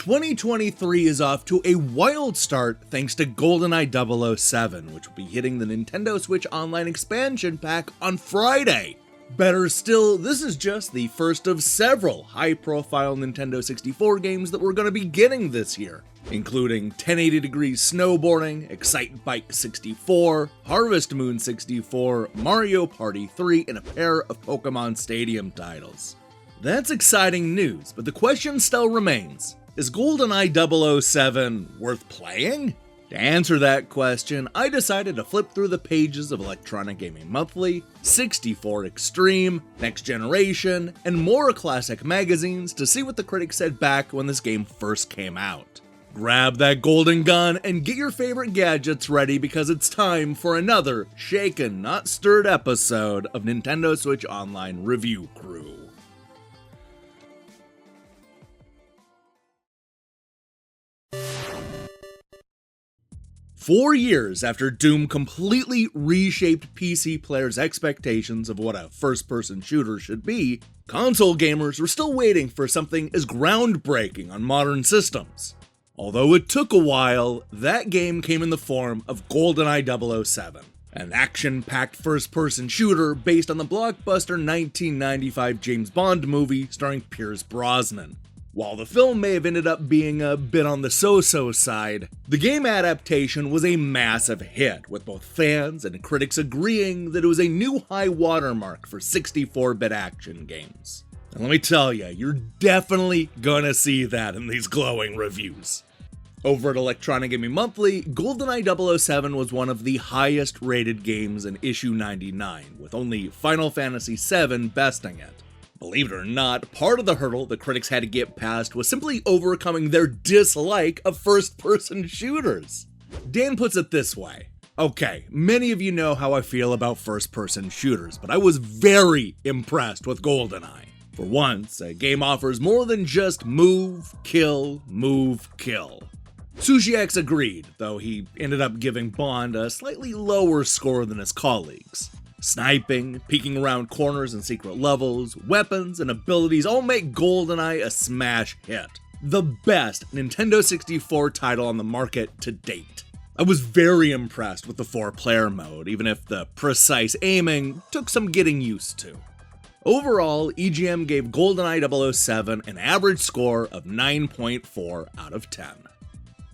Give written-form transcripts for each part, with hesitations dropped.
2023 is off to a wild start thanks to GoldenEye 007, which will be hitting the Nintendo Switch Online expansion pack on Friday. Better still, this is just the first of several high-profile Nintendo 64 games that we're going to be getting this year, including 1080 Degrees Snowboarding, Excitebike 64, Harvest Moon 64, Mario Party 3, and a pair of Pokemon Stadium titles. That's exciting news, but the question still remains, is GoldenEye 007 worth playing? To answer that question, I decided to flip through the pages of Electronic Gaming Monthly, 64 Extreme, Next Generation, and more classic magazines to see what the critics said back when this game first came out. Grab that golden gun and get your favorite gadgets ready because it's time for another shaken, not stirred episode of Nintendo Switch Online Review Crew. Four years after Doom completely reshaped PC players' expectations of what a first-person shooter should be, console gamers were still waiting for something as groundbreaking on modern systems. Although it took a while, that game came in the form of GoldenEye 007, an action-packed first-person shooter based on the blockbuster 1995 James Bond movie starring Pierce Brosnan. While the film may have ended up being a bit on the so-so side, the game adaptation was a massive hit, with both fans and critics agreeing that it was a new high watermark for 64-bit action games. And let me tell you, you're definitely gonna see that in these glowing reviews. Over at Electronic Gaming Monthly, GoldenEye 007 was one of the highest rated games in issue 99, with only Final Fantasy VII besting it. Believe it or not, part of the hurdle the critics had to get past was simply overcoming their dislike of first-person shooters. Dan puts it this way. Okay, many of you know how I feel about first-person shooters, but I was very impressed with GoldenEye. For once, a game offers more than just move, kill, move, kill. SushiX agreed, though he ended up giving Bond a slightly lower score than his colleagues. Sniping, peeking around corners and secret levels, weapons, and abilities all make GoldenEye a smash hit. The best Nintendo 64 title on the market to date. I was very impressed with the 4-player mode, even if the precise aiming took some getting used to. Overall, EGM gave GoldenEye 007 an average score of 9.4 out of 10.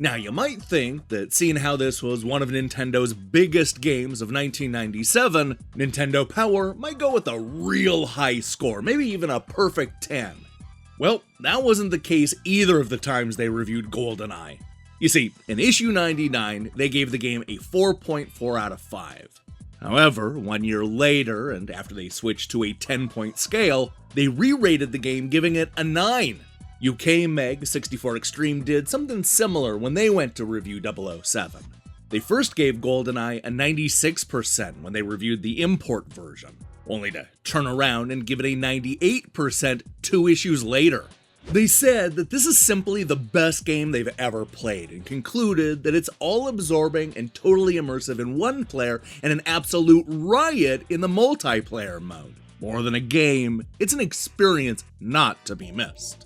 Now, you might think that seeing how this was one of Nintendo's biggest games of 1997, Nintendo Power might go with a real high score, maybe even a perfect 10. Well, that wasn't the case either of the times they reviewed GoldenEye. You see, in issue 99, they gave the game a 4.4 out of 5. However, 1 year later, and after they switched to a 10-point scale, they re-rated the game, giving it a 9. UK Meg 64 Extreme did something similar when they went to review 007. They first gave GoldenEye a 96% when they reviewed the import version, only to turn around and give it a 98% 2 issues later. They said that this is simply the best game they've ever played, and concluded that it's all-absorbing and totally immersive in one player and an absolute riot in the multiplayer mode. More than a game, it's an experience not to be missed.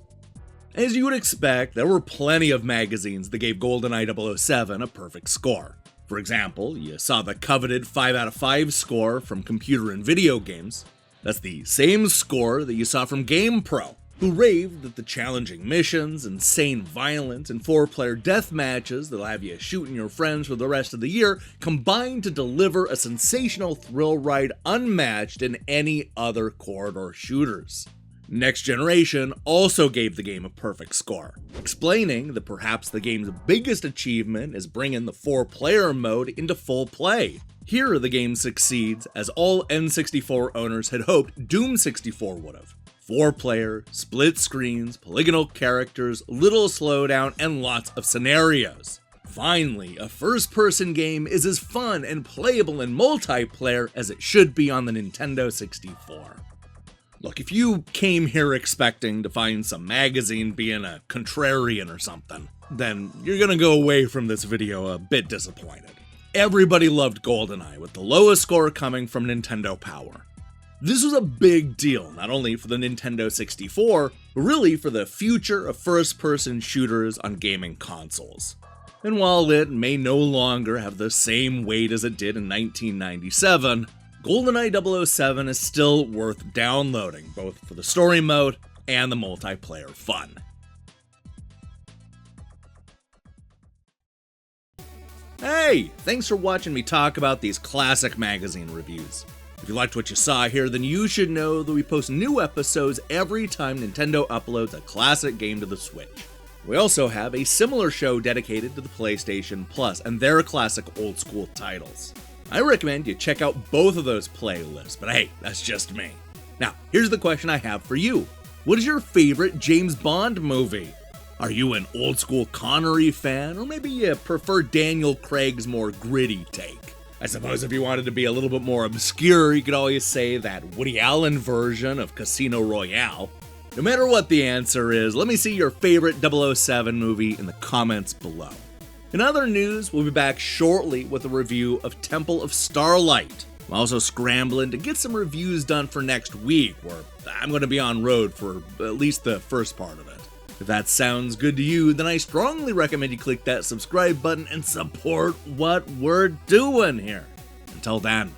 As you would expect, there were plenty of magazines that gave GoldenEye 007 a perfect score. For example, you saw the coveted 5 out of 5 score from Computer and Video Games. That's the same score that you saw from GamePro, who raved that the challenging missions, insane violence, and 4-player death matches that'll have you shooting your friends for the rest of the year combined to deliver a sensational thrill ride unmatched in any other corridor shooters. Next Generation also gave the game a perfect score, explaining that perhaps the game's biggest achievement is bringing the 4-player mode into full play. Here the game succeeds as all N64 owners had hoped Doom 64 would have. 4-player, split screens, polygonal characters, little slowdown, and lots of scenarios. Finally, a first-person game is as fun and playable in multiplayer as it should be on the Nintendo 64. Look, if you came here expecting to find some magazine being a contrarian or something, then you're gonna go away from this video a bit disappointed. Everybody loved GoldenEye, with the lowest score coming from Nintendo Power. This was a big deal, not only for the Nintendo 64, but really for the future of first-person shooters on gaming consoles. And while it may no longer have the same weight as it did in 1997, GoldenEye 007 is still worth downloading, both for the story mode and the multiplayer fun. Hey, thanks for watching me talk about these classic magazine reviews. If you liked what you saw here, then you should know that we post new episodes every time Nintendo uploads a classic game to the Switch. We also have a similar show dedicated to the PlayStation Plus and their classic old school titles. I recommend you check out both of those playlists, but hey, that's just me. Now, here's the question I have for you. What is your favorite James Bond movie? Are you an old school Connery fan, or maybe you prefer Daniel Craig's more gritty take? I suppose if you wanted to be a little bit more obscure, you could always say that Woody Allen version of Casino Royale. No matter what the answer is, let me see your favorite 007 movie in the comments below. In other news, we'll be back shortly with a review of Temple of Starlight. I'm also scrambling to get some reviews done for next week, where I'm going to be on road for at least the first part of it. If that sounds good to you, then I strongly recommend you click that subscribe button and support what we're doing here. Until then,